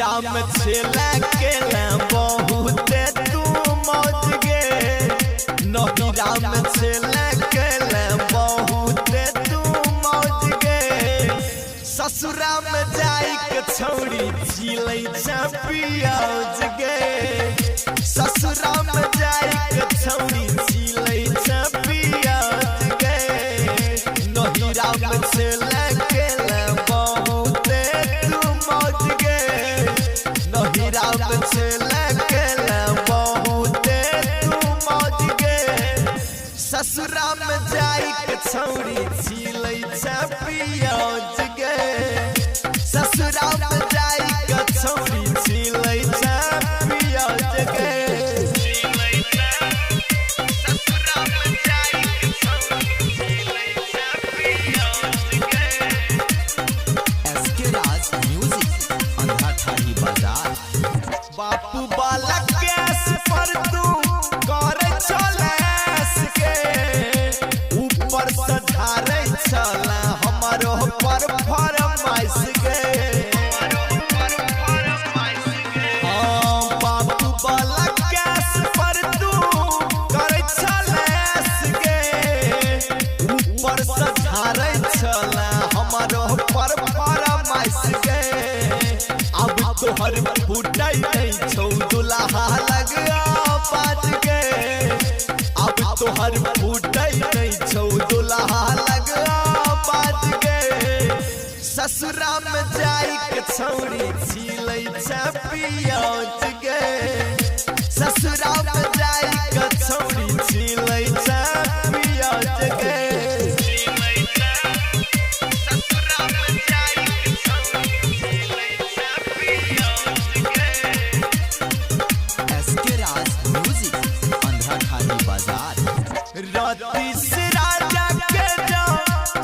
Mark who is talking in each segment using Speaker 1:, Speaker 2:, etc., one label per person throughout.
Speaker 1: नहिरा में छेला केला बहुत तू मौज गे नहिरा में छेला केला बहुत तू मौज गे ससुरा में जाई के छौड़ी झीलै पियाज गे ससुरा में जाई के छौड़ी झीलै पियाज गे नहिरा में छेला केला बहुत तू मौज गे नहिरा में छेला केला बहुत तू मौज गे ससुरा में जाई के छौड़ी झीलै पियाज गे ससुरा में जाई के छौड़ी झीलै पियाज गे बापू वाला केस पर तू कर चलेस के ऊपर से ढारे चला हमारो पर फरमाइश गे बापू वाला केस पर तू कर चलेस के ऊपर से ढारे चला हमारो पर फरमाइश गे अब तोहर फुटाई नहीं छौ दुल्हा लगा पाज गे अब तोहर फुटाई नहीं छौ दुल्हा लगा पाज गे ससुरा में जाई के छौड़ी झीलै पियाज गे ससुरा में जाई के छौड़ी झीलै पियाज गे राती से राजा के जाओ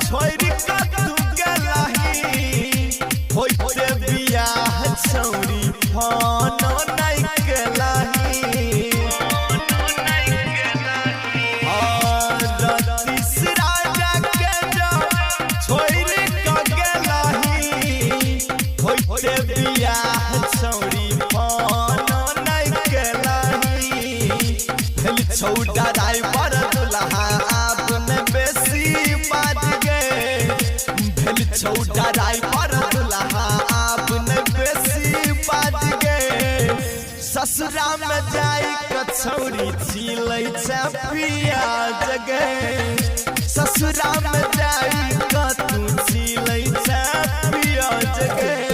Speaker 1: छोड़ के तू गेलही होइते बियाह छौड़ी फानो नहीं गेलही राती से राजा के जाओ छोड़ के गेलही होइते बियाह छौड़ी फानो नहीं गेलही भेल छौड़ा ड्राइवर दुल्हा आपने बेसी बाज गे भेल छौड़ा ड्राइवर दुल्हा आपने बेसी बाज गे ससुरा में जाई के छौड़ी झीलै पियाज गे ससुरा में जाई के तू झीलै पियाज गे।